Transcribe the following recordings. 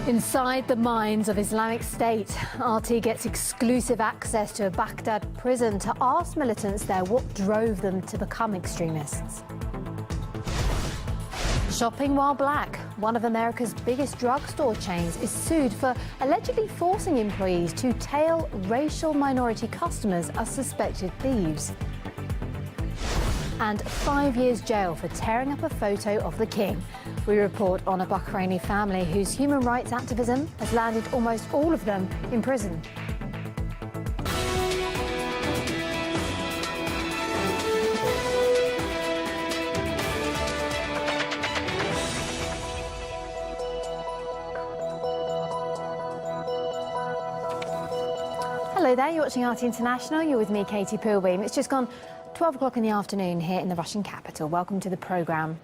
Inside the minds of Islamic State, RT gets exclusive access to a Baghdad prison to ask militants there what drove them to become extremists. Shopping while black. One of America's biggest drugstore chains is sued for allegedly forcing employees to tail racial minority customers as suspected thieves. And 5 years jail for tearing up a photo of the king. We report on a Bahraini family whose human rights activism has landed almost all of them in prison. Hello there, you're watching RT International. You're with me, Katie Pilbeam. It's just gone 12 o'clock in the afternoon here in the Russian capital. Welcome to the programme.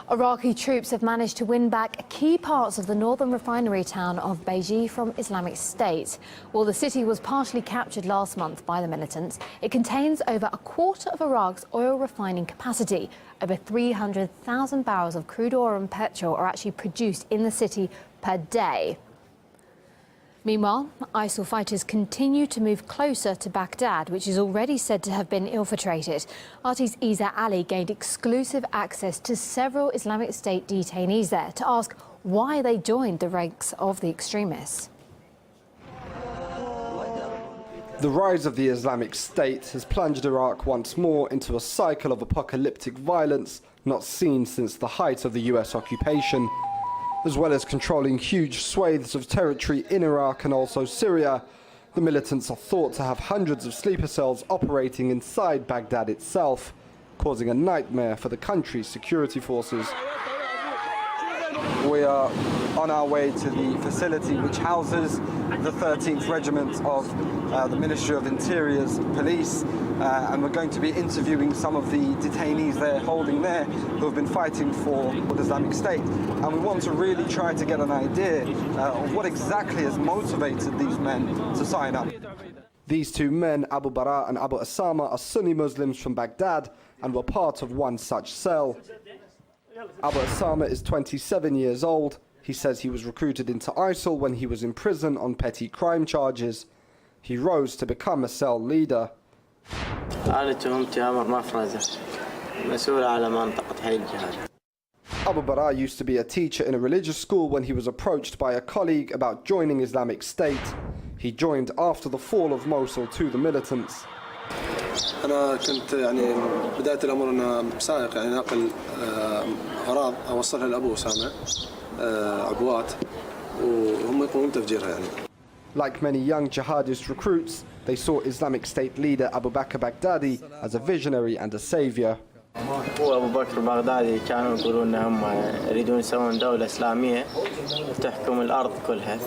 Iraqi troops have managed to win back key parts of the northern refinery town of Baghdad from Islamic State. While the city was partially captured last month by the militants, it contains over a quarter of Iraq's oil refining capacity. Over 300,000 barrels of crude oil and petrol are actually produced in the city per day. Meanwhile, ISIL fighters continue to move closer to Baghdad, which is already said to have been infiltrated. RT's Isa Ali gained exclusive access to several Islamic State detainees there to ask why they joined the ranks of the extremists. The rise of the Islamic State has plunged Iraq once more into a cycle of apocalyptic violence not seen since the height of the US occupation. As well as controlling huge swathes of territory in Iraq and also Syria, the militants are thought to have hundreds of sleeper cells operating inside Baghdad itself, causing a nightmare for the country's security forces. We are on our way to the facility which houses the 13th Regiment of the Ministry of Interior's police, and we're going to be interviewing some of the detainees they're holding there who have been fighting for the Islamic State. And we want to really try to get an idea of what exactly has motivated these men to sign up. These two men, Abu Bara and Abu Osama, are Sunni Muslims from Baghdad and were part of one such cell. Abu Osama is 27 years old. He says he was recruited into ISIL when he was in prison on petty crime charges. He rose to become a cell leader. Abu Bara used to be a teacher in a religious school when he was approached by a colleague about joining Islamic State. He joined after the fall of Mosul to the militants. أنا كنت بداية الأمر أنا سائق ناقل أغراض أوصلها لأبو أسامة عبوات وهم يقومون تفجيرها Like many young jihadist recruits, they saw Islamic State leader Abu Bakr Baghdadi as a visionary and a savior. هو أبو بكر بغدادي كانوا يقولون أنهم يريدون يسوون دولة إسلامية تحكم الأرض كلها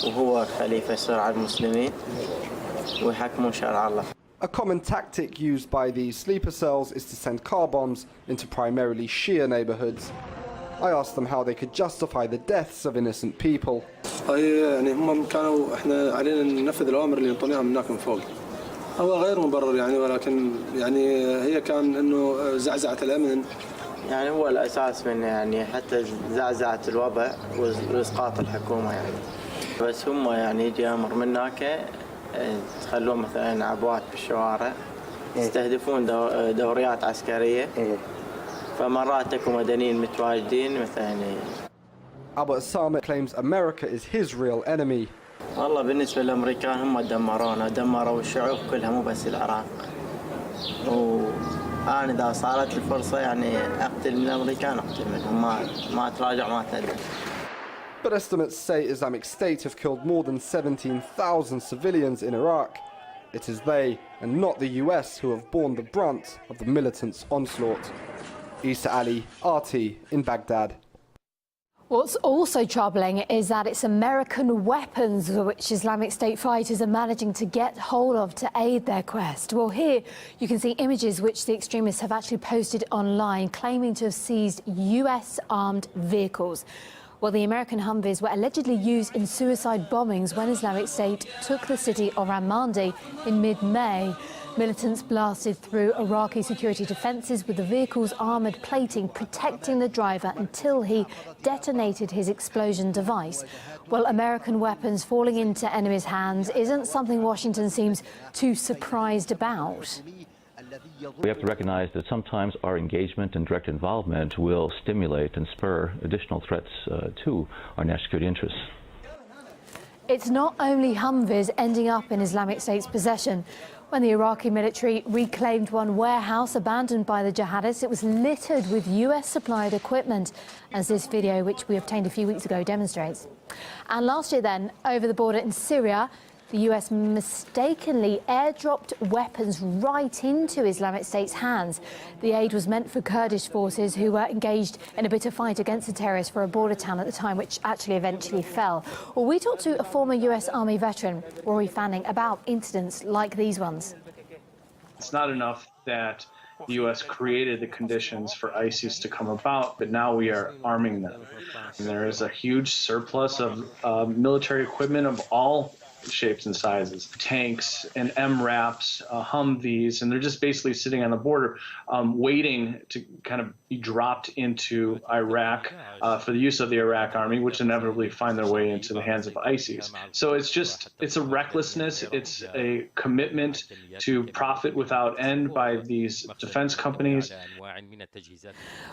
وهو خليفة يصير على المسلمين ويحكمون شرع الله. A common tactic used by these sleeper cells is to send car bombs into primarily Shia neighborhoods. I asked them how they could justify the deaths of innocent people. يعني هم كانوا احنا علينا ننفذ الأوامر اللي ينطونها من هناك من فوق. هو غير مبرر ولكن هي كان إنه زعزعة الأمن. هو الأساس من حتى زعزعة الوضع وإسقاط الحكومة بس هم يجي أمر من هناك تخلون مثلا عبوات بالشوارع يستهدفون دوريات عسكرية فمرات اكو مدنيين متواجدين مثلا. Abu Osama claims America is his real enemy. والله بالنسبة للأمريكان هم دمرونا دمروا الشعوب كلها مو بس العراق وأنا إذا صارت الفرصة أقتل من الأمريكان أقتل منهم ما أتراجع ما أتندم. But estimates say Islamic State have killed more than 17,000 civilians in Iraq. It is they, and not the US, who have borne the brunt of the militants' onslaught. Isa Ali, RT, in Baghdad. What's also troubling is that it's American weapons which Islamic State fighters are managing to get hold of to aid their quest. Well, here you can see images which the extremists have actually posted online claiming to have seized US armed vehicles. Well, the American Humvees were allegedly used in suicide bombings when Islamic State took the city of Ramadi in mid-May. Militants blasted through Iraqi security defences with the vehicle's armoured plating protecting the driver until he detonated his explosion device. Well, American weapons falling into enemies' hands isn't something Washington seems too surprised about. We have to recognize that sometimes our engagement and direct involvement will stimulate and spur additional threats to our national security interests. It's not only Humvees ending up in Islamic State's possession. When the Iraqi military reclaimed one warehouse abandoned by the jihadists, it was littered with US-supplied equipment, as this video, which we obtained a few weeks ago, demonstrates. And last year then, over the border in Syria, the US mistakenly airdropped weapons right into Islamic State's hands. The aid was meant for Kurdish forces who were engaged in a bitter fight against the terrorists for a border town at the time, which actually eventually fell. Well, we talked to a former US Army veteran, Rory Fanning, about incidents like these ones. It's not enough that the U.S. created the conditions for ISIS to come about, but now we are arming them. And there is a huge surplus of military equipment of all shapes and sizes, tanks and MRAPs, Humvees, and they're just basically sitting on the border waiting to kind of be dropped into Iraq for the use of the Iraq army, which inevitably find their way into the hands of ISIS. So it's a recklessness, it's a commitment to profit without end by these defense companies.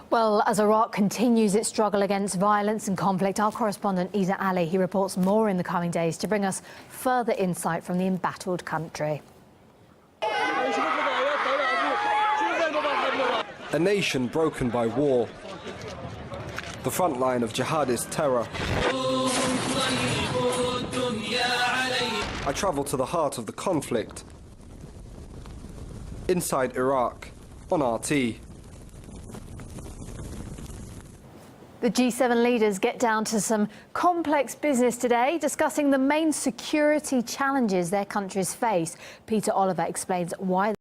Well, as Iraq continues its struggle against violence and conflict, our correspondent Isa Ali, he reports more in the coming days to bring us further insight from the embattled country. A nation broken by war. The front line of jihadist terror. I travel to the heart of the conflict. Inside Iraq, on RT. The G7 leaders get down to some complex business today, discussing the main security challenges their countries face. Peter Oliver explains why